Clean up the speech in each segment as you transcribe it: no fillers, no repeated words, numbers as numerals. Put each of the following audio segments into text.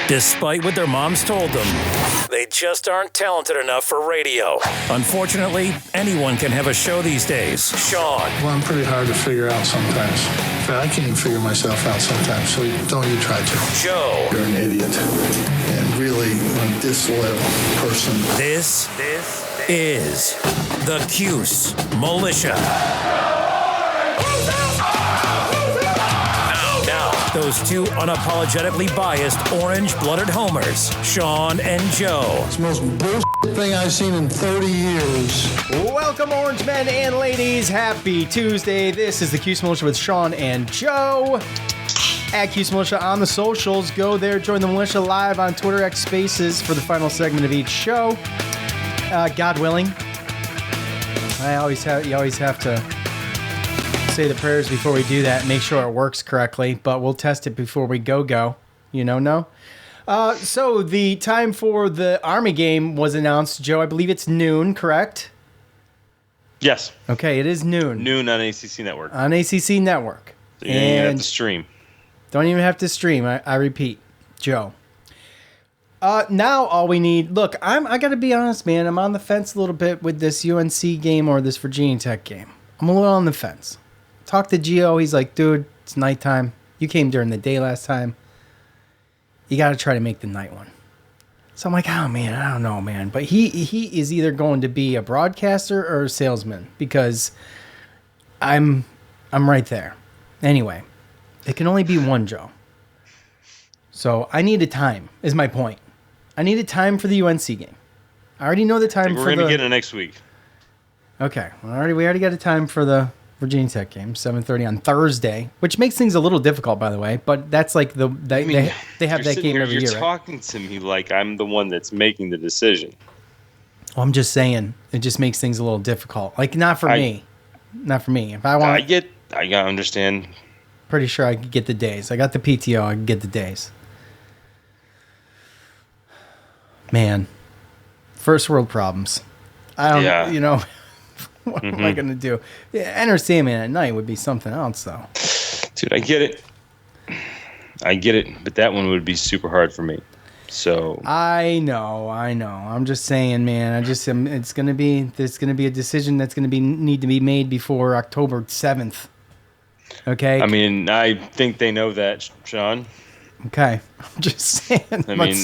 Despite what their moms told them, they just aren't talented enough for radio. Unfortunately, anyone can have a show these days. Sean. Well, I'm pretty hard to figure out sometimes. In fact, I can't even figure myself out sometimes, so don't you try to. Joe. You're an idiot. And really a disloyal person. This is the Cuse Militia. Those two unapologetically biased, orange-blooded homers, Sean and Joe. It's the most bullshit thing I've seen in 30 years. Welcome, orange men and ladies. Happy Tuesday. This is the Cuse Militia with Sean and Joe. At Cuse Militia on the socials. Go there, join the militia live on Twitter X Spaces for the final segment of each show. God willing. You always have to say the prayers before we do that, make sure it works correctly, but we'll test it before we go. No? So the time for the Army game was announced, Joe. I believe it's noon, correct? Yes. Okay, it is noon. Noon on ACC Network. On ACC Network. So you don't even have to stream. Don't even have to stream, I repeat, Joe. Now all we need, look, I got to be honest, man, I'm on the fence a little bit with this UNC game or this Virginia Tech game. I'm a little on the fence. Talked to Gio. He's like, dude, it's nighttime. You came during the day last time. You got to try to make the night one. So I'm like, oh, man, I don't know, man. But he is either going to be a broadcaster or a salesman because I'm right there. Anyway, it can only be one, Joe. So I need a time, is my point. I need a time for the UNC game. I already know the time We're going to get it next week. Okay. Well, we already got a time for the Virginia Tech game, 7:30 on Thursday, which makes things a little difficult, by the way. But that's like they have that game every year. You're talking to me like I'm the one that's making the decision. Well, I'm just saying it just makes things a little difficult. Like not for me. If I want, I understand. Pretty sure I could get the days. I got the PTO. I can get the days. Man, first world problems. I don't. What am I going to do? Yeah, Enter Sandman at night would be something else, though. Dude, I get it. But that one would be super hard for me. So I know. I'm just saying, man. There's going to be a decision that's going to need to be made before October 7th. Okay. I mean, I think they know that, Sean. Okay, I'm just saying. I mean,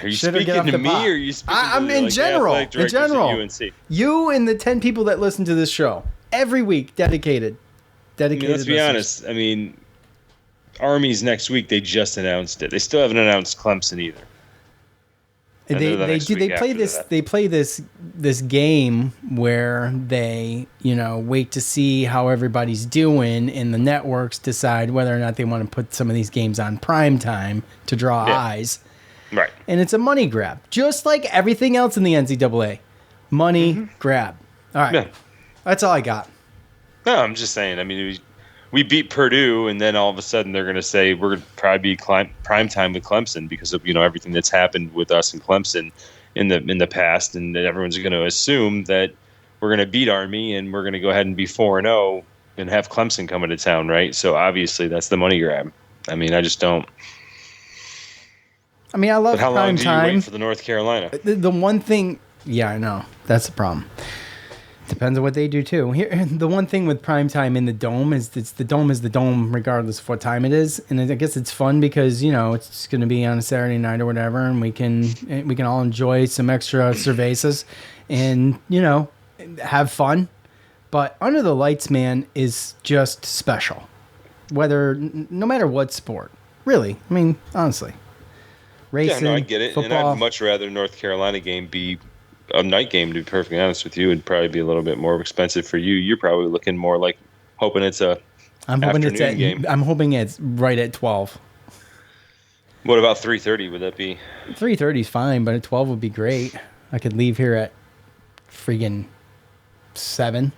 are you speaking to me or are you speaking I'm to in general. In general, UNC? You and the 10 people that listen to this show every week, dedicated. I mean, let's be honest. I mean, Army's next week. They just announced it. They still haven't announced Clemson either. They play this game where they wait to see how everybody's doing, and the networks decide whether or not they want to put some of these games on prime time to draw eyes. Right. And it's a money grab, just like everything else in the NCAA. Money grab. All right. Yeah. That's all I got. No, I'm just saying. I mean, we beat Purdue, and then all of a sudden they're going to say we're going to probably be prime time with Clemson because of everything that's happened with us and Clemson in the past, and that everyone's going to assume that we're going to beat Army and we're going to go ahead and be 4-0 and have Clemson come into town, right? So obviously that's the money grab. I mean, I just don't. I mean, I love but how prime long do time. you wait for the North Carolina? The one thing, yeah, I know that's the problem. Depends on what they do too. Here, the one thing with primetime in the dome is the dome is the dome regardless of what time it is, and I guess it's fun because it's going to be on a Saturday night or whatever, and we can all enjoy some extra cervezas and have fun. But under the lights, man, is just special. No matter what sport, really. I mean, honestly, racing, I get it, football. And I'd much rather North Carolina game be a night game, to be perfectly honest with you. It'd probably be a little bit more expensive for you. You're probably looking more like hoping it's a afternoon game. I'm hoping it's right at 12. What about 3:30? Would that be? 3:30 is fine, but at 12 would be great. I could leave here at freaking 7.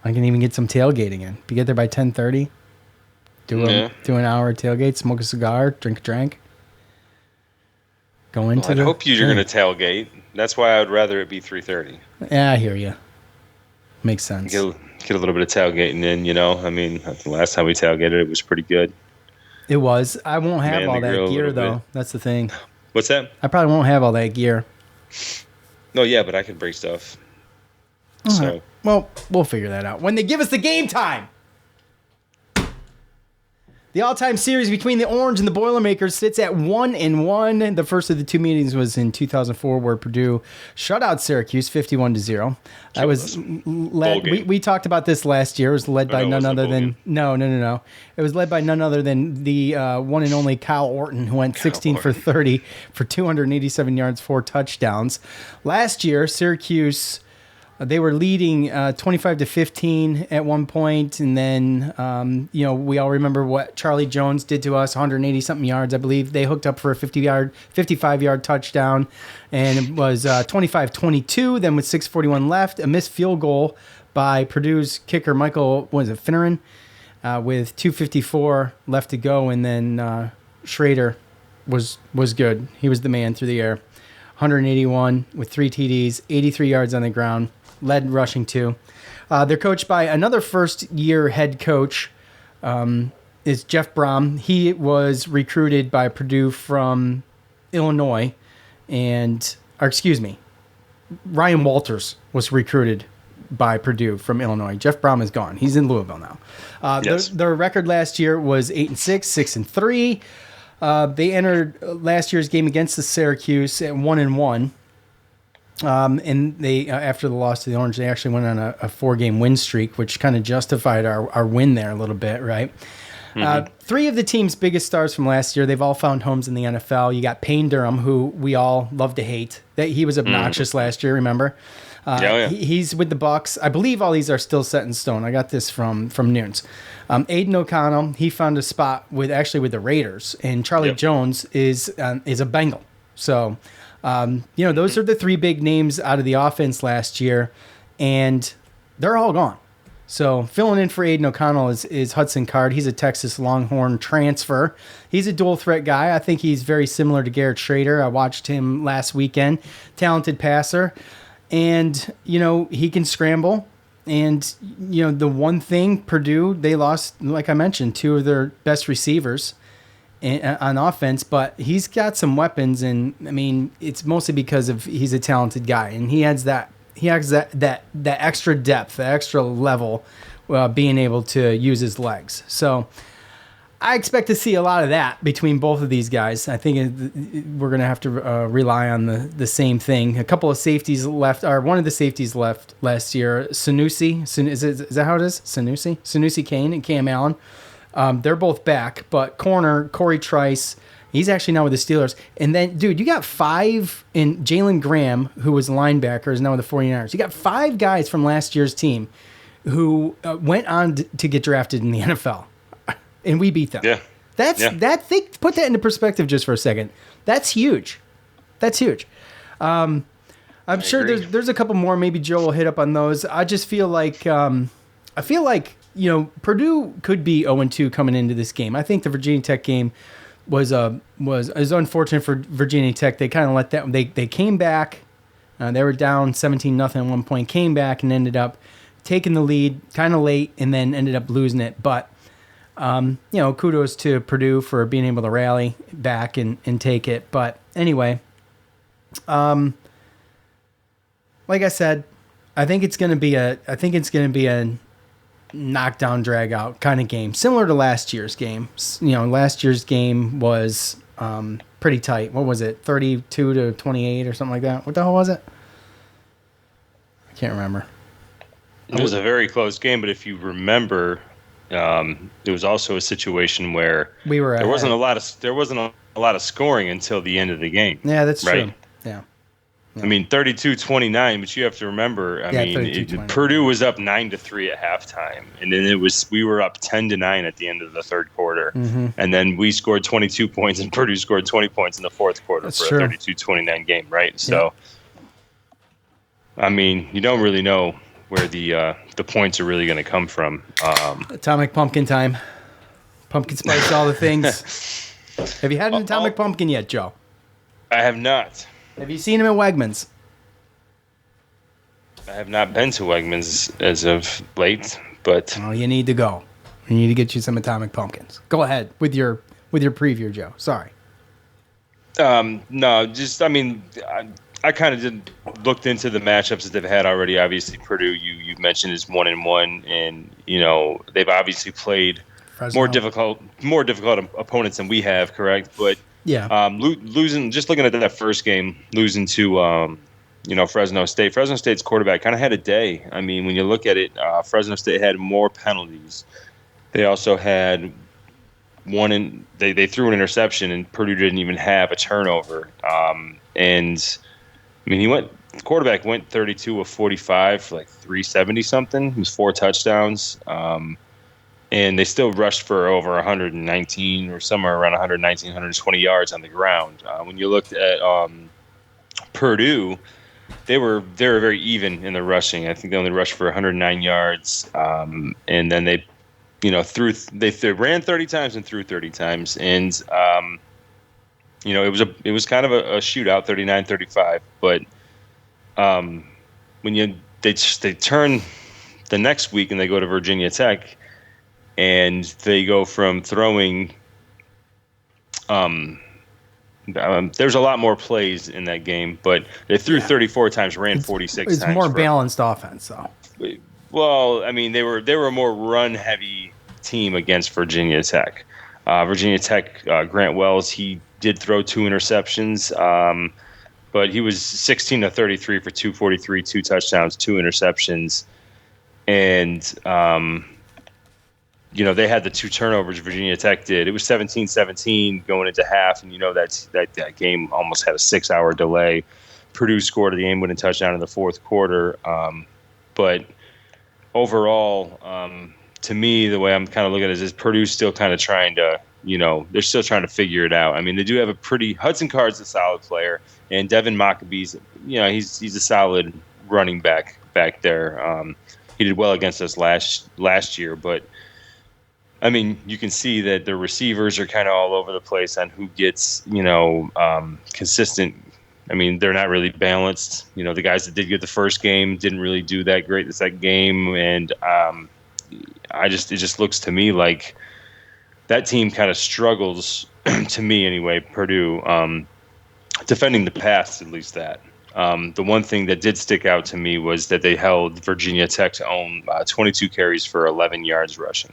I can even get some tailgating in. Be get there by 10:30. Do an hour tailgate, smoke a cigar, drink a drink. Go into I hope you're going to tailgate. That's why I would rather it be 3:30. Yeah, I hear you. Makes sense. Get a little bit of tailgating in, I mean, the last time we tailgated, it was pretty good. It was. I won't have Man all the that grill a gear, little though. bit. That's the thing. What's that? I probably won't have all that gear. No, yeah, but I can break stuff. All So right. Well, we'll figure that out when they give us the game time. The all-time series between the Orange and the Boilermakers sits at 1-1. The first of the two meetings was in 2004, where Purdue shut out Syracuse 51-0. I was led. We talked about this last year. It was led by none other than no. It was led by none other than the one and only Kyle Orton, who went 16 for 30 for 287 yards, 4 touchdowns. Last year, Syracuse. They were leading 25-15 at one point, and then we all remember what Charlie Jones did to us, 180-something yards, I believe. They hooked up for a 55-yard touchdown, and it was 25-22. Then with 6:41 left, a missed field goal by Purdue's kicker Michael Finneran, with 2:54 left to go, and then Schrader was good. He was the man through the air. 181 with 3 TDs, 83 yards on the ground. Led rushing too. They're coached by another first-year head coach, is Jeff Brom. He was recruited by Purdue from Illinois, Ryan Walters was recruited by Purdue from Illinois. Jeff Brom is gone. He's in Louisville now. Yes. Their record llast year was 8-6, 6-3. They entered last year's game against the Syracuse at 1-1. And they, after the loss to the Orange, they actually went on a 4-game win streak, which kind of justified our win there a little bit, right? Mm-hmm. 3 of the team's biggest stars from last year, they've all found homes in the NFL. You got Payne Durham, who we all love to hate. That he was obnoxious last year, remember? He's with the Bucks. I believe all these are still set in stone. I got this from Nunes. Aiden O'Connell, he found a spot with the Raiders, and Charlie Jones is a Bengal. So, those are the 3 big names out of the offense last year, and they're all gone. So filling in for Aiden O'Connell is Hudson Card. He's a Texas Longhorn transfer. He's a dual threat guy. I think he's very similar to Garrett Schrader. I watched him last weekend. Talented passer. And, he can scramble. And, the one thing, Purdue, they lost, like I mentioned, 2 of their best receivers on offense, but he's got some weapons. And, it's mostly because he's a talented guy. And he has that extra depth, that extra level, being able to use his legs. So I expect to see a lot of that between both of these guys. I think we're going to have to rely on the same thing. A couple of safeties left, or one of the safeties left last year, Sanusi. Is that how it is? Sanusi Kane and Cam Allen. They're both back, but corner, Corey Trice, he's actually now with the Steelers. And then, dude, you got 5 in Jalen Graham, who was a linebacker, is now with the 49ers. You got 5 guys from last year's team who went on to get drafted in the NFL. And we beat them. Yeah. Put that into perspective just for a second. That's huge. I'm sure there's a couple more. Maybe Joe will hit up on those. I just feel like Purdue could be 0-2 coming into this game. I think the Virginia Tech game was unfortunate for Virginia Tech. They kind of let that. They came back. They were down 17-0 at one point. Came back and ended up taking the lead kind of late, and then ended up losing it. But kudos to Purdue for being able to rally back and take it. But anyway, like I said, I think it's going to be a knockdown, drag out kind of game, similar to last year's game. Last year's game was pretty tight. What was it? 32-28 or something like that. What the hell was it? I can't remember. It was a very close game, but if you remember, there was also a situation where there wasn't a lot of scoring until the end of the game. Yeah, that's right? true. Yeah. 32-29, but you have to remember, Purdue was up 9-3 at halftime, and then we were up 10-9 at the end of the third quarter, and then we scored 22 points, and Purdue scored 20 points in the fourth quarter for a 32-29 game, right? So, you don't really know where the points are really going to come from. Atomic pumpkin time. Pumpkin spice, all the things. Have you had an atomic pumpkin yet, Joe? I have not. Have you seen him at Wegmans? I have not been to Wegmans as of late, but... Oh, you need to go. You need to get you some atomic pumpkins. Go ahead with your with your preview, Joe. Sorry. No, just I mean, I kind of looked into the matchups that they've had already. Obviously, Purdue, you mentioned, is 1-1, and they've obviously played Fresno. more difficult opponents than we have. Correct, but Yeah. losing, just looking at that first game, losing to Fresno State. Fresno State's quarterback kind of had a day. I mean, when you look at it, Fresno State had more penalties. They also had they threw an interception, and Purdue didn't even have a turnover. And I mean, the quarterback went 32 of 45 for like 370 something. It was 4 touchdowns. And they still rushed for over 119 or somewhere around 119, 120 yards on the ground. When you looked at Purdue, they were very even in the rushing. I think they only rushed for 109 yards. And then they ran 30 times and threw 30 times. And, it was kind of a shootout, 39-35. But when they turn the next week and they go to Virginia Tech, and they go from throwing there's a lot more plays in that game, but they threw 34 times, ran 46 times. It's more balanced offense, though. Well, I mean, they were a more run-heavy team against Virginia Tech. Virginia Tech, Grant Wells, he did throw 2 interceptions, but he was 16 of 33 for 243, 2 touchdowns, 2 interceptions, and they had the 2 turnovers Virginia Tech did. It was 17-17 going into half, and that game almost had a 6-hour delay. Purdue scored the game-winning touchdown in the fourth quarter, but overall, to me, the way I'm kind of looking at it is Purdue's still kind of trying to, they're still trying to figure it out. I mean, they do have Hudson Card's a solid player, and Devin Maccabee's, he's a solid running back there. He did well against us last year, but I mean, you can see that the receivers are kind of all over the place on who gets, consistent. I mean, they're not really balanced. The guys that did get the first game didn't really do that great the second game, and it just looks to me like that team kind of struggles, to me anyway, Purdue, defending the pass, at least that. The one thing that did stick out to me was that they held Virginia Tech to own 22 carries for 11 yards rushing.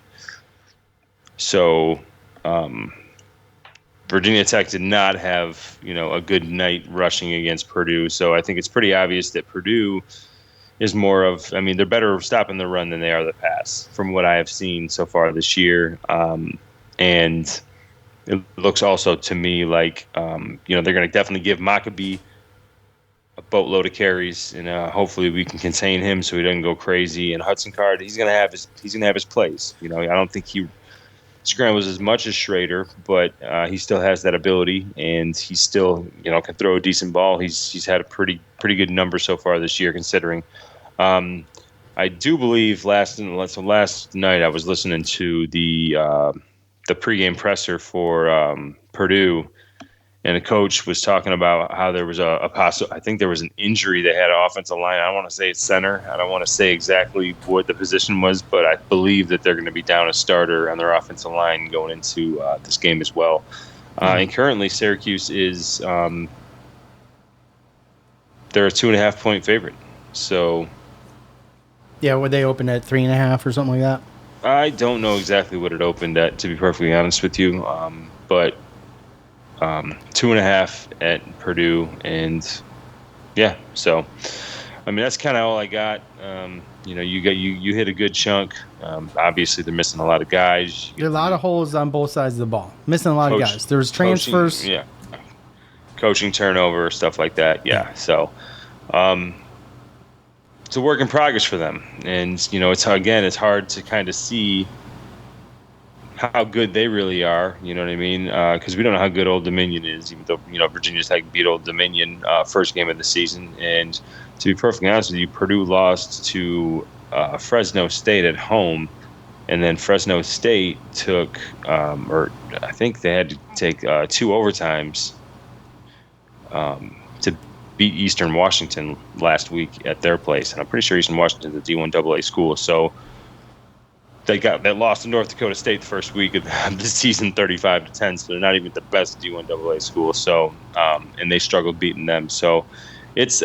So Virginia Tech did not have, a good night rushing against Purdue. So I think it's pretty obvious that Purdue is more of, I mean, they're better stopping the run than they are the pass from what I have seen so far this year. And it looks also to me like, they're going to definitely give Maccabee a boatload of carries, and hopefully we can contain him so he doesn't go crazy. And Hudson Card, he's going to have his plays. I don't think he scrambles as much as Schrader, but he still has that ability, and he still, can throw a decent ball. He's had a pretty good number so far this year, considering. I do believe last night I was listening to the pregame presser for Purdue, and the coach was talking about how there was I think there was an injury they had an offensive line. I don't want to say it's center. I don't want to say exactly what the position was, but I believe that they're going to be down a starter on their offensive line going into this game as well. And currently Syracuse is they're a 2.5-point favorite. So yeah, would they open at 3.5 or something like that? I don't know exactly what it opened at, to be perfectly honest with you, but 2.5 at Purdue, and yeah, so I mean that's kind of all I got. You hit a good chunk. Obviously, they're missing a lot of guys. There are a lot of holes on both sides of the ball. Missing a lot of guys. There was transfers. Coaching turnover, stuff like that. Yeah, so it's a work in progress for them, and it's hard to kind of see how good they really are, you know what I mean? Because we don't know how good Old Dominion is, even though, Virginia Tech beat Old Dominion first game of the season. And to be perfectly honest with you, Purdue lost to Fresno State at home, and then Fresno State took, or I think they had to take 2 overtimes to beat Eastern Washington last week at their place. And I'm pretty sure Eastern Washington is a D1 AA school. So they lost to North Dakota State the first week of the season 35-10, so they're not even the best D1AA school. So and they struggled beating them. So it's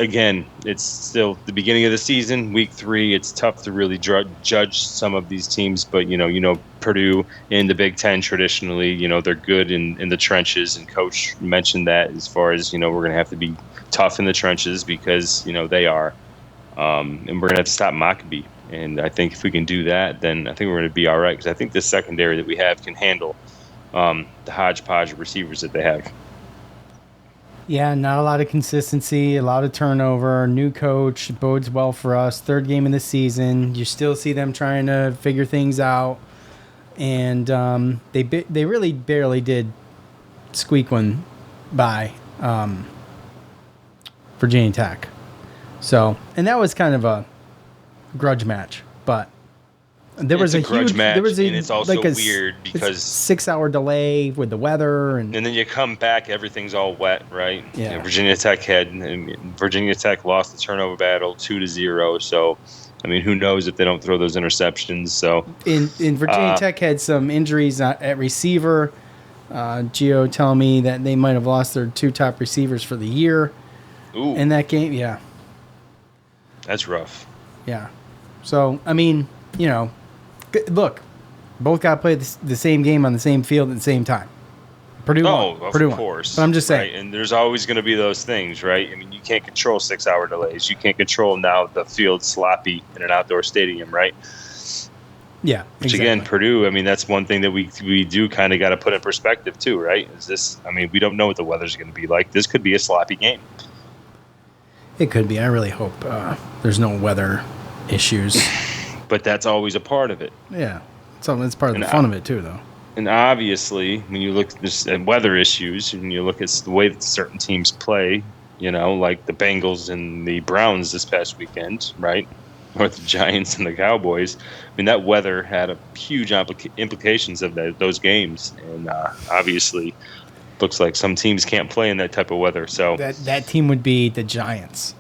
still the beginning of the season, week 3. It's tough to really judge some of these teams, but Purdue in the Big Ten traditionally, they're good in the trenches, and Coach mentioned that as far as we're going to have to be tough in the trenches because they are, and we're going to have to stop Maccabee. And I think if we can do that, then I think we're going to be all right, because I think the secondary that we have can handle the hodgepodge of receivers that they have. Yeah, not a lot of consistency, a lot of turnover. New coach bodes well for us. 3rd game in the season. You still see them trying to figure things out. And they really barely did squeak one by Virginia Tech. So, and that was kind of a grudge match, but there was a grudge huge match, and it's also weird because 6-hour delay with the weather, and then you come back, everything's all wet, right? Yeah. Virginia Tech lost the turnover battle 2-0. So, I mean, who knows if they don't throw those interceptions? So, in Virginia Tech had some injuries at receiver. Gio telling me that they might have lost their 2 top receivers for the year in that game. Yeah, that's rough. Yeah. So, I mean, look, both got to play the same game on the same field at the same time. Purdue won. Of course. But I'm just saying. Right? And there's always going to be those things, right? I mean, you can't control 6-hour delays. You can't control now the field's sloppy in an outdoor stadium, right? Yeah, Which, again, Purdue, I mean, that's one thing that we do kind of got to put in perspective, too, right? We don't know what the weather's going to be like. This could be a sloppy game. It could be. I really hope there's no weather issues. But that's always a part of it. Yeah. So that's part of the fun of it, too, though. And obviously, when you look at weather issues and you look at the way that certain teams play, like the Bengals and the Browns this past weekend, right? Or the Giants and the Cowboys. I mean, that weather had a huge implications of those games. And obviously, looks like some teams can't play in that type of weather. So that team would be the Giants.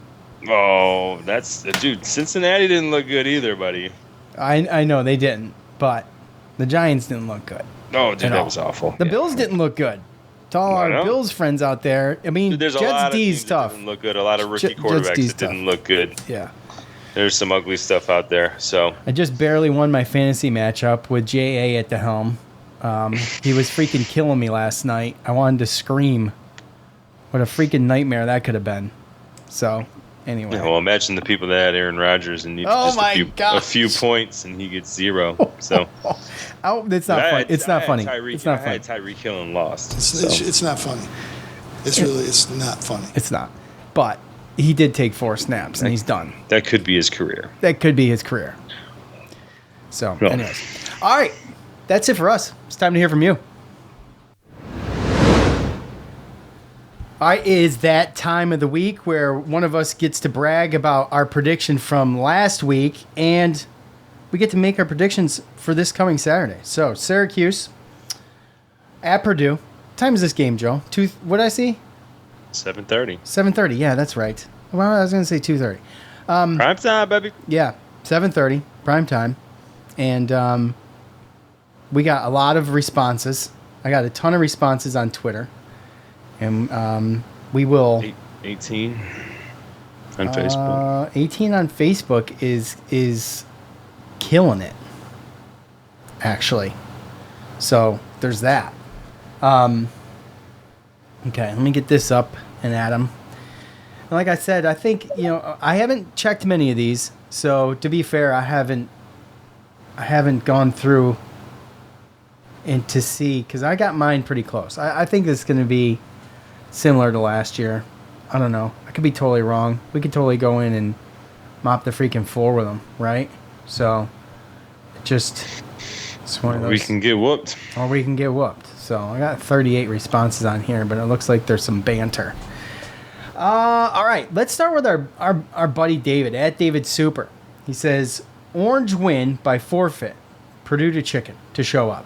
Oh, dude, Cincinnati didn't look good either, buddy. I know they didn't, but the Giants didn't look good. Oh, dude, that was awful. The Bills didn't look good. To all our Bills friends out there, I mean, dude, there's Jets a lot of D's teams tough. That didn't look good. A lot of rookie quarterbacks that didn't look good. Yeah. There's some ugly stuff out there. So I just barely won my fantasy matchup with J.A. at the helm. He was freaking killing me last night. I wanted to scream. What a freaking nightmare that could have been. So, anyway. Yeah, well, imagine the people that had Aaron Rodgers and needs a few points, and he gets 0. So, it's not funny. It's not funny. It's not funny. I had Tyreek Hill and lost. It's not funny. It's not funny. It's not. But he did take 4 snaps, and he's done. That could be his career. So, anyways. All right. That's it for us. It's time to hear from you. All right, it is that time of the week where one of us gets to brag about our prediction from last week, and we get to make our predictions for this coming Saturday. So, Syracuse at Purdue. What time is this game, Joe? What did I see? 7:30. 7:30. Yeah, that's right. Well, I was going to say 2:30. Prime time, baby. Yeah, 7:30, prime time. And we got a lot of responses. I got a ton of responses on Twitter. And we will... 18 on Facebook. 18 on Facebook is killing it, actually. So there's that. Okay, let me get this up and at 'em. Like I said, I think, I haven't checked many of these. So to be fair, I haven't gone through and to see, because I got mine pretty close. I think this is going to be similar to last year. I don't know. I could be totally wrong. We could totally go in and mop the freaking floor with them, right? So, it's one of those. We can get whooped. Or we can get whooped. So, I got 38 responses on here, but it looks like there's some banter. All right. Let's start with our buddy David, at David Super. He says, Orange win by forfeit. Purdue to chicken to show up.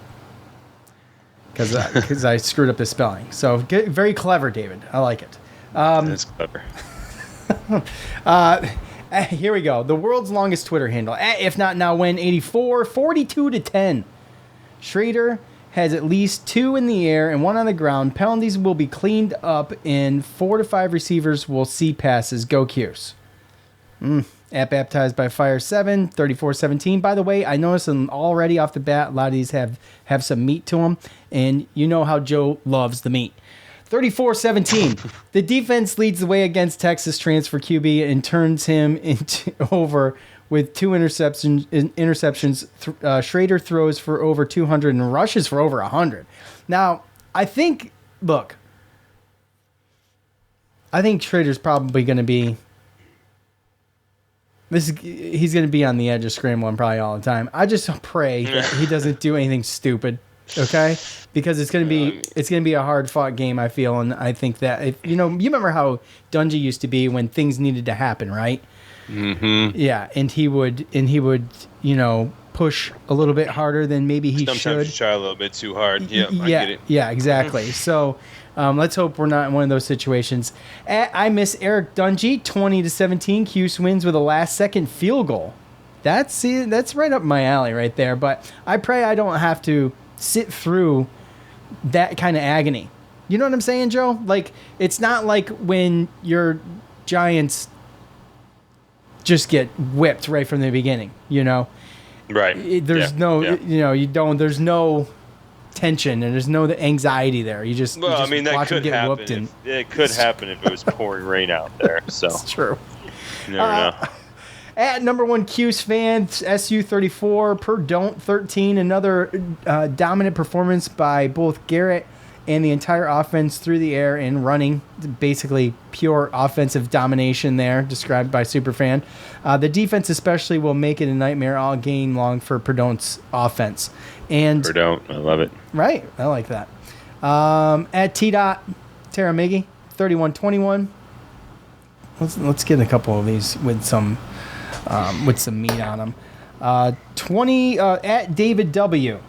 Because I screwed up the spelling. So, very clever, David. I like it. That's clever. Here we go. The world's longest Twitter handle. If not now, when 84, 42-10. Schrader has at least 2 in the air and 1 on the ground. Penalties will be cleaned up, and 4 to 5 receivers will see passes. Go Cuse. At Baptized by Fire 7, 34-17. By the way, I noticed them already off the bat. A lot of these have some meat to them, and you know how Joe loves the meat. 34-17. The defense leads the way against Texas transfer QB and turns him over with 2 interceptions. Schrader throws for over 200 and rushes for over 100. Now, I think Schrader's probably going to be... He's going to be on the edge of scrambling probably all the time. I just pray that he doesn't do anything stupid, okay? Because it's going to be a hard fought game, I feel, and I think that you remember how Dungy used to be when things needed to happen, right? Mm-hmm. Yeah, and he would push a little bit harder than maybe he should. Sometimes you try a little bit too hard. Yeah, I get it. Yeah, exactly. So. Let's hope we're not in one of those situations. I miss Eric Dungy, 20-17. Cuse wins with a last-second field goal. That's right up my alley right there. But I pray I don't have to sit through that kind of agony. You know what I'm saying, Joe? Like, it's not like when your Giants just get whipped right from the beginning. Right. There's there's no tension and there's no anxiety there. You just that watch could them get whooped. happen. It could happen if it was pouring rain out there. So it's true. You never know. At number 1 Cuse fans, SU 34, Purdue 13. Another dominant performance by both Garrett and the entire offense through the air and running. Basically pure offensive domination there, described by Superfan. The defense especially will make it a nightmare all game long for Purdue's offense. And Purdue, I love it. Right, I like that. At T-Dot, Tara Miggy, 31-21. Let's get a couple of these with some meat on them. 20 at David W.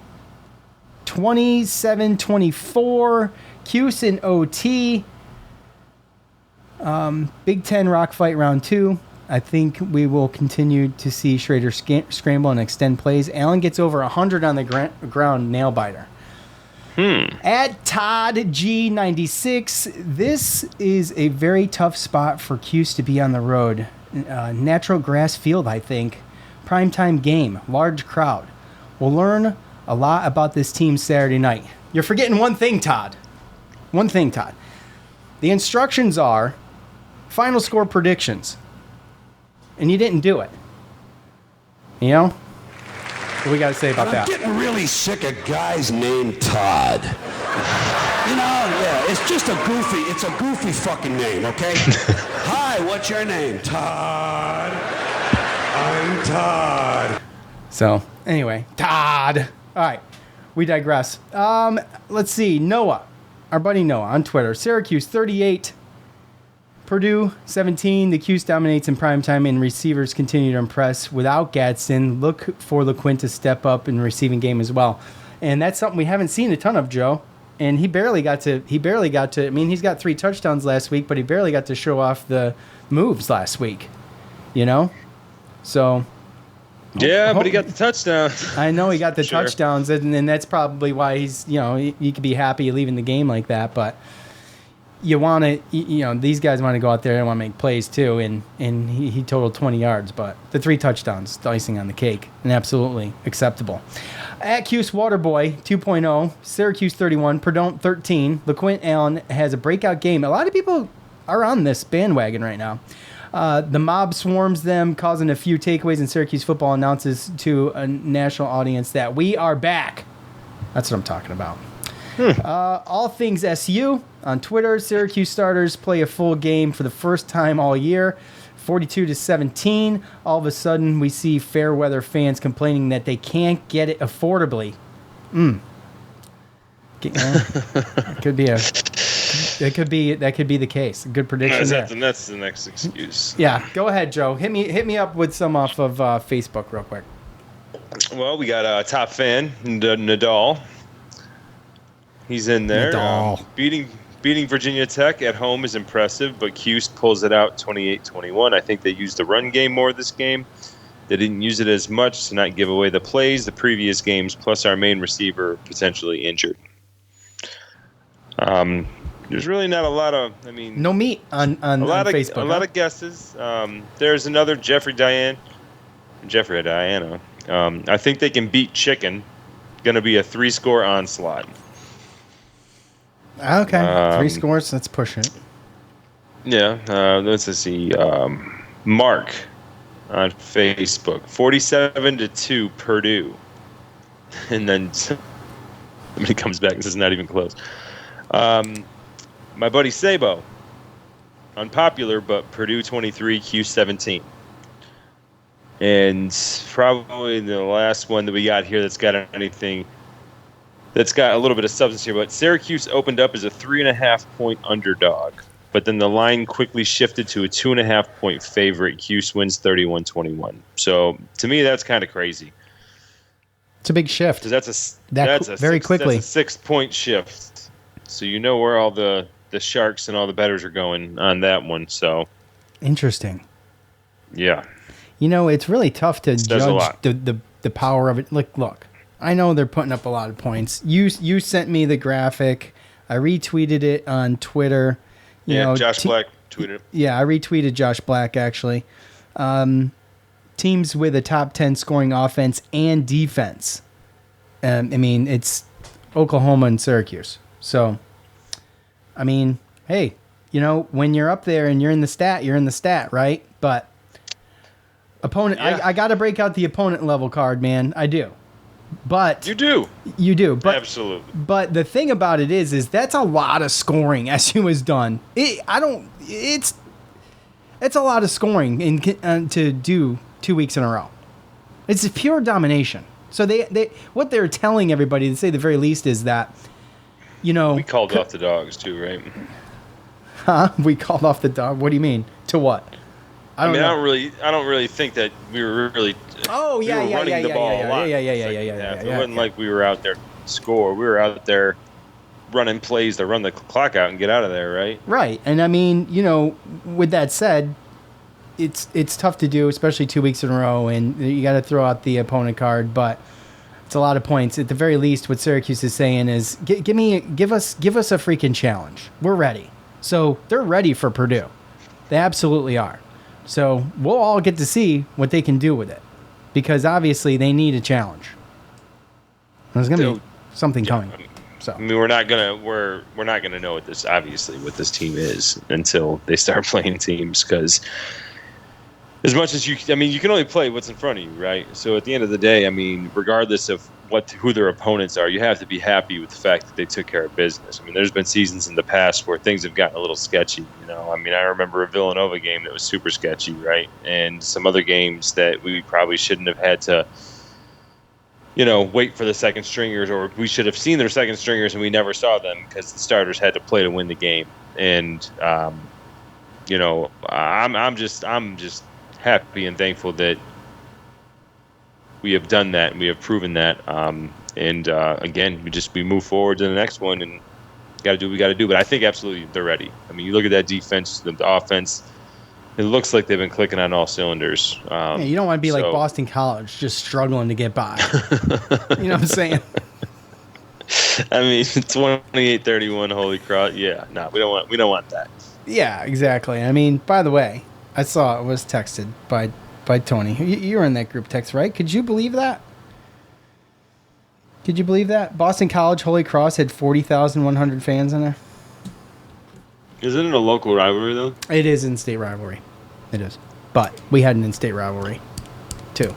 27-24. Cuse and OT. Big Ten Rock Fight Round 2. I think we will continue to see Schrader scramble and extend plays. Allen gets over 100 on the ground, nail biter. At Todd G96, this is a very tough spot for Cuse to be on the road. Natural grass field, I think. Primetime game, large crowd. We'll learn a lot about this team Saturday night. You're forgetting one thing, Todd. The instructions are final score predictions. And you didn't do it. What do we got to say about that? I'm getting really sick of guys named Todd. It's just it's a goofy fucking name, okay? Hi, what's your name? Todd. I'm Todd. So, anyway, Todd. All right, we digress. Let's see. Noah, our buddy Noah on Twitter. Syracuse 38. Purdue 17. The Cuse dominates in primetime, and receivers continue to impress without Gadsden. Look for LeQuint to step up in the receiving game as well, and that's something we haven't seen a ton of, Joe. And he barely got to. I mean, he's got 3 touchdowns last week, but he barely got to show off the moves last week. So. Yeah, but he got the touchdown. I know he got the touchdowns, and that's probably why he's. He could be happy leaving the game like that, but. You want to, these guys want to go out there and want to make plays too, and he totaled 20 yards, but the 3 touchdowns, the icing on the cake, and absolutely acceptable. At Cuse Waterboy 2.0, Syracuse 31, Purdue 13. LeQuint Allen has a breakout game. A lot of people are on this bandwagon right now. The mob swarms them, causing a few takeaways, and Syracuse football announces to a national audience that we are back. That's what I'm talking about. All things SU on Twitter. Syracuse starters play a full game for the first time all year, 42-17. All of a sudden, we see fair weather fans complaining that they can't get it affordably. That could be the case. A good prediction. That's the next excuse. Yeah, go ahead, Joe. Hit me up with some off of Facebook real quick. Well, we got a top fan, Nadal. He's in there, beating beating Virginia Tech at home is impressive, but Cuse pulls it out 28-21. I think they used the run game more this game. They didn't use it as much to not give away the plays the previous games, plus our main receiver potentially injured. There's really not a lot of, no meat on Facebook. A lot of guesses. There's another Jeffrey Diana. I think they can beat Chicken. Going to be a 3-score onslaught. Okay, 3 scores. Let's push it. Yeah, let's see. Mark on Facebook, 47-2 Purdue, and then somebody comes back and says not even close. My buddy Sabo, unpopular, but Purdue 23, Cuse 17. And probably the last one that we got here that's got anything, that's got a little bit of substance here, but Syracuse opened up as a 3.5-point underdog, but then the line quickly shifted to a 2.5-point favorite. Cuse wins 31-21. So to me, that's kind of crazy. It's a big shift. Because That's a 6-point shift. So you know where all the sharks and all the bettors are going on that one. So interesting. Yeah. You know, it's really tough to judge the power of it. Look, I know they're putting up a lot of points. You sent me the graphic. I retweeted it on Twitter. Josh Black tweeted it. Yeah, I retweeted Josh Black, actually. Teams with a top 10 scoring offense and defense. It's Oklahoma and Syracuse. So, hey, when you're up there and you're in the stat, right? But opponent, yeah. I got to break out the opponent level card, man. I do. But you do. But absolutely. But the thing about it is that's a lot of scoring SU has done. It's a lot of scoring to do 2 weeks in a row. It's pure domination. So they what they're telling everybody, to say the very least, is that we called off the dogs too, right? Huh? We called off the dog. What do you mean? To what? I don't really think that we were really. Oh yeah, we were running the ball a lot. Yeah. It wasn't like we were out there to score. We were out there running plays to run the clock out and get out of there, right? Right, and with that said, it's tough to do, especially 2 weeks in a row, and you got to throw out the opponent card, but it's a lot of points. At the very least, what Syracuse is saying is, give us a freaking challenge. We're ready. So they're ready for Purdue. They absolutely are. So we'll all get to see what they can do with it, because obviously they need a challenge. There's going to be something coming. So we're not gonna know what this team is until they start playing teams, because as much as you can only play what's in front of you, right? So at the end of the day, regardless of who their opponents are, you have to be happy with the fact that they took care of business. There's been seasons in the past where things have gotten a little sketchy. I remember a Villanova game that was super sketchy, right? And some other games that we probably shouldn't have had to, wait for the second stringers, or we should have seen their second stringers and we never saw them because the starters had to play to win the game. And I'm just happy and thankful that we have done that and we have proven that. Again, we move forward to the next one and got to do what we got to do. But I think absolutely they're ready. You look at that defense, the offense. It looks like they've been clicking on all cylinders. You don't want to be like Boston College, just struggling to get by. You know what I'm saying? 28-31, Holy Cross. Yeah, no, we don't want that. Yeah, exactly. By the way, I saw it was texted by Tony. You were in that group text, right? Could you believe that? Boston College Holy Cross had 40,100 fans in there. Isn't it a local rivalry, though? It is in-state rivalry. It is. But we had an in-state rivalry, too.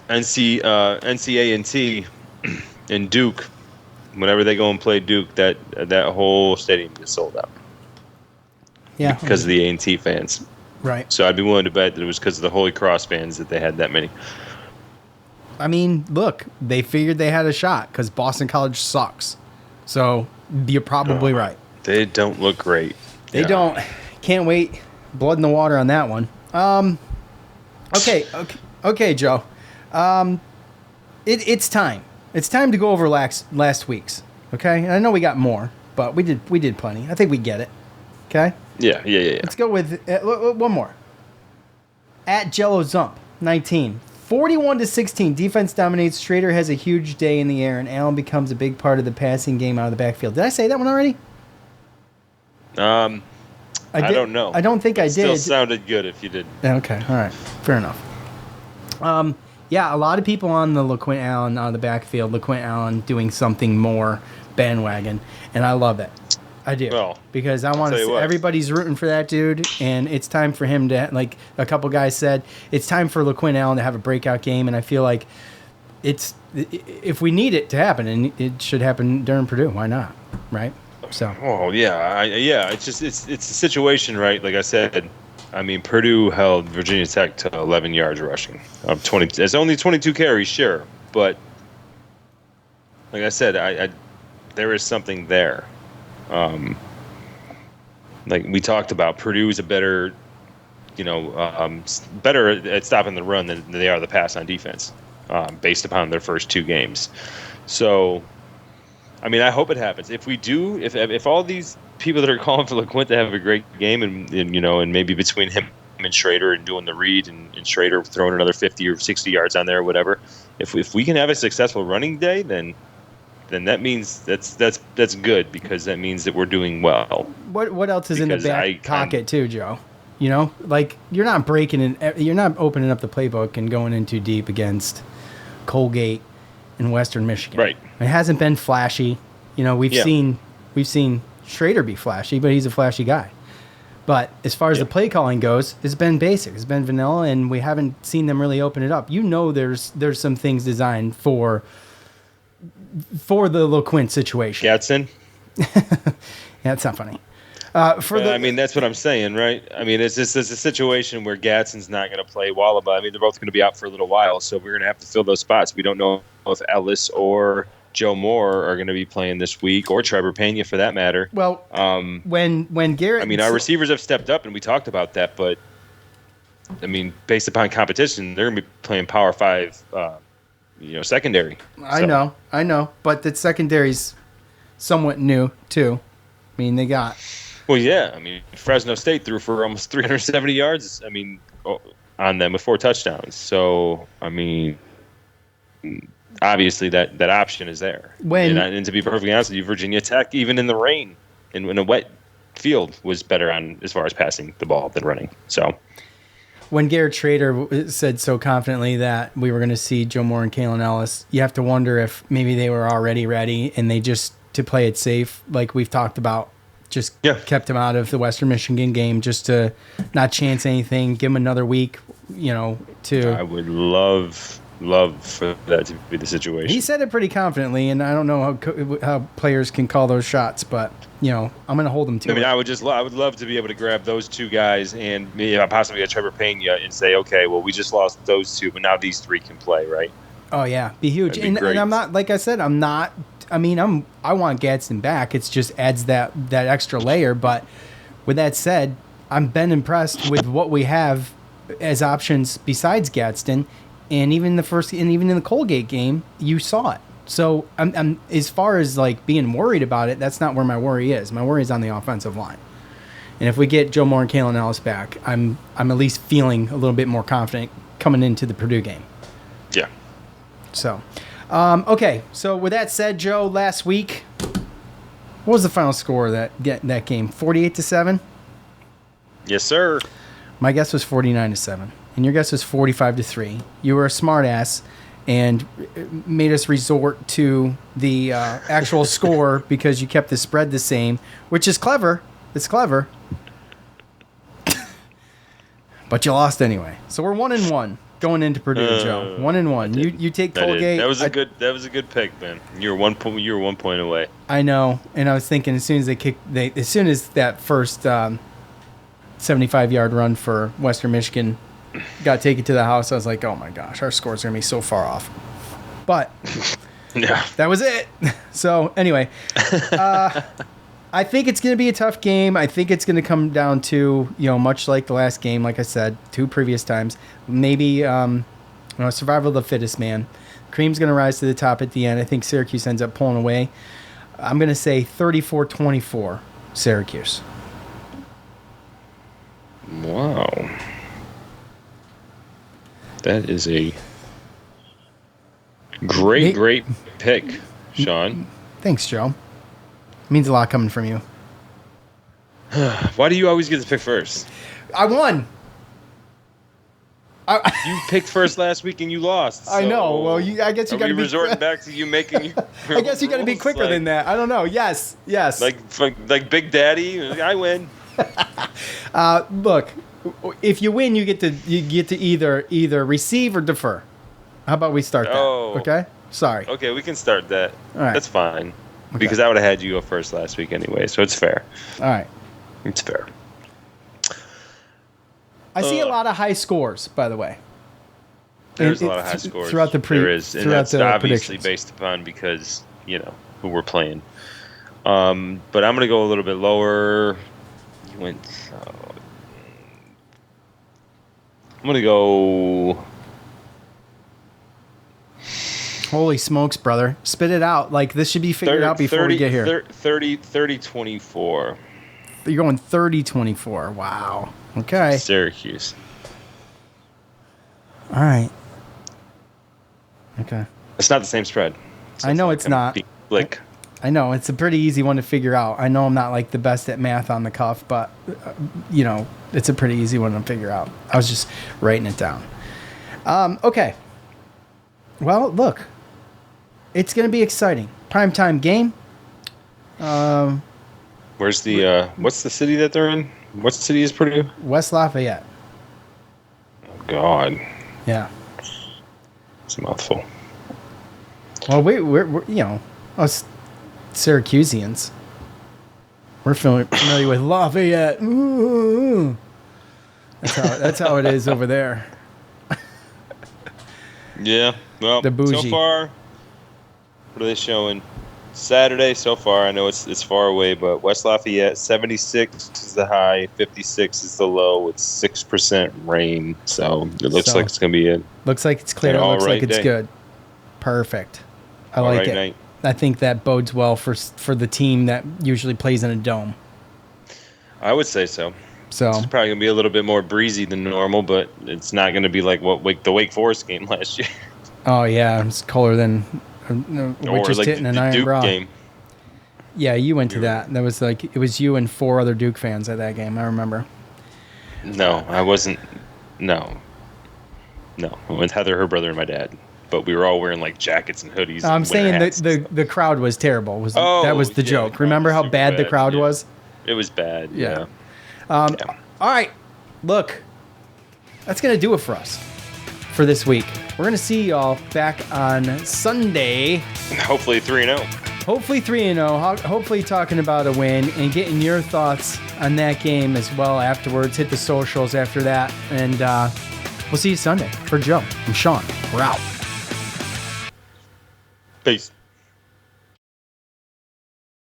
NCA&T and Duke, whenever they go and play Duke, that whole stadium gets sold out. Yeah. Because of the A&T fans. Right. So I'd be willing to bet that it was because of the Holy Cross fans that they had that many. Look, they figured they had a shot because Boston College sucks. So you're probably right. They don't look great. They don't. Can't wait. Blood in the water on that one. Okay, Joe. It's time. It's time to go over last week's. Okay, and I know we got more, but we did plenty. I think we get it. Okay? Yeah. Let's go with one more. At Jello Zump, 19. 41-16, defense dominates. Schrader has a huge day in the air, and Allen becomes a big part of the passing game out of the backfield. Did I say that one already? I don't know. I don't think I did. Still sounded good if you did. Okay, all right. Fair enough. Yeah, a lot of people on the LaQuint Allen out of the backfield, LaQuint Allen doing something more bandwagon, and I love it. I do. Well, because I want to see everybody's rooting for that dude, and it's time for him to, like a couple guys said, it's time for LaQuint Allen to have a breakout game, and I feel like if we need it to happen, and it should happen during Purdue, why not? Right? So. Oh yeah, It's just it's a situation, right? Like I said, I mean Purdue held Virginia Tech to 11 yards rushing. 20. It's only 22 carries, sure, but like I said, I there is something there. Like we talked about, Purdue is a better at stopping the run than they are the pass on defense, based upon their first two games. So. I mean, I hope it happens. If we do, if all these people that are calling for LaQuint to have a great game, and maybe between him and Schrader and doing the read and Schrader throwing another 50 or 60 yards on there or whatever, if we can have a successful running day, then that means that's good, because that means that we're doing well. What else is in the back pocket too, Joe? Like you're not you're not opening up the playbook and going in too deep against Colgate in Western Michigan. Right. It hasn't been flashy. We've seen Schrader be flashy, but he's a flashy guy. But as far as the play calling goes, it's been basic. It's been vanilla, and we haven't seen them really open it up. There's some things designed for the LaQuint situation. Gadsden? Yeah, that's not funny. I mean, that's what I'm saying, right? I mean, it's a situation where Gadsden's not going to play. Wallaba, I mean, they're both going to be out for a little while, so we're going to have to fill those spots. We don't know if Ellis or Joe Moore are going to be playing this week, or Trevor Pena for that matter. Well, when Garrett... I mean, our receivers have stepped up, and we talked about that, but, I mean, based upon competition, they're going to be playing Power 5, secondary. I know, but the secondary's somewhat new, too. I mean, they got... Well, yeah. I mean, Fresno State threw for almost 370 yards, on them with 4 touchdowns. So, I mean, obviously that option is there. And to be perfectly honest with you, Virginia Tech, even in the rain, in a wet field, was better on as far as passing the ball than running. So, when Garrett Schrader said so confidently that we were going to see Joe Moore and Kalen Ellis, you have to wonder if maybe they were already ready and they just, to play it safe, like we've talked about, just kept him out of the Western Michigan game just to not chance anything, give him another week, to... I would love for that to be the situation. He said it pretty confidently, and I don't know how players can call those shots, but, I'm going to hold him to it. I mean, I would love to be able to grab those two guys and possibly a Trevor Pena and say, okay, well, we just lost those two, but now these 3 can play, right? Oh, yeah. Be huge. And I'm not, like I said, I want Gadsden back. It's just adds that extra layer. But with that said, I've been impressed with what we have as options besides Gadsden, and even in the Colgate game, you saw it. So I'm as far as like being worried about it, that's not where my worry is. My worry is on the offensive line. And if we get Joe Moore and Kalen Ellis back, I'm at least feeling a little bit more confident coming into the Purdue game. Yeah. So. Okay, so with that said, Joe, last week, what was the final score of that game? 48-7? Yes, sir. My guess was 49-7, and your guess was 45-3. You were a smart ass and made us resort to the actual score because you kept the spread the same, which is clever. It's clever. But you lost anyway. So we're 1-1. Going into Purdue, Joe, 1-1. You take Colgate. That was a good pick, man. You were 1 point away. I know, and I was thinking as soon as that first 75-yard run for Western Michigan got taken to the house, I was like, oh my gosh, our scores are gonna be so far off. But yeah, that was it. So anyway, I think it's going to be a tough game. I think it's going to come down to, much like the last game, like I said, 2 previous times, maybe survival of the fittest, man. Cream's going to rise to the top at the end. I think Syracuse ends up pulling away. I'm going to say 34-24 Syracuse. Wow. That is a great pick, Sean. Thanks, Joe. Means a lot coming from you. Why do you always get to pick first? I won. You picked first last week and you lost. I know. so Well, I guess you got to be resorting back to you making. I guess you got to be quicker than that. I don't know. Yes. Like Big Daddy. I win. Look, if you win, you get to either receive or defer. How about we start that? Oh. Okay. Sorry. Okay, we can start that. All right. That's fine. Okay. Because I would have had you go first last week anyway, so it's fair. All right. It's fair. I see a lot of high scores, by the way. There's a lot of high scores. Throughout the there is, and throughout that's the obviously predictions. based upon because who we're playing. But I'm gonna go a little bit lower. You went. I'm gonna go. Holy smokes, brother! Spit it out. Like this should be figured out before we get here. 30-24. You're going 30-24. Wow. Okay. Syracuse. All right. Okay. It's not the same spread. So I know it's not. Like. I know it's a pretty easy one to figure out. I know I'm not like the best at math on the cuff, but it's a pretty easy one to figure out. I was just writing it down. Okay. Well, look, it's going to be exciting. Primetime game. Where's the what's the city that they're in? What city is Purdue? West Lafayette. Oh God. Yeah. It's a mouthful. Well, we're us Syracuseans. We're familiar with Lafayette. Ooh. That's how it is over there. Yeah. Well, The bougie. so far, what are they showing? Saturday so far. I know it's far away, but West Lafayette 76 is the high, 56 is the low with 6% rain. So it looks like it's gonna be it. Looks like it's clear. It looks like it's good. Perfect. I like it. Night. I think that bodes well for the team that usually plays in a dome. I would say so. So It's probably gonna be a little bit more breezy than normal, but it's not gonna be like the Wake Forest game last year. oh yeah, it's colder than or just like hitting an the iron Duke bra. game. Yeah, you went to that. That was like it was you and 4 other Duke fans at that game. I remember. No, I wasn't. No. I went with Heather, her brother, and my dad. But we were all wearing like jackets and hoodies. I'm and saying hats and stuff. the crowd was terrible. Oh, that was the yeah, joke. the crowd Remember was how super bad the bad, crowd yeah. was? It was bad. Yeah. Yeah. All right, look, that's gonna do it for us for this week. We're gonna see y'all back on Sunday. Hopefully 3-0. Hopefully 3-0. Hopefully talking about a win and getting your thoughts on that game as well afterwards. Hit the socials after that, and we'll see you Sunday. For Joe, I'm Sean. We're out. Peace.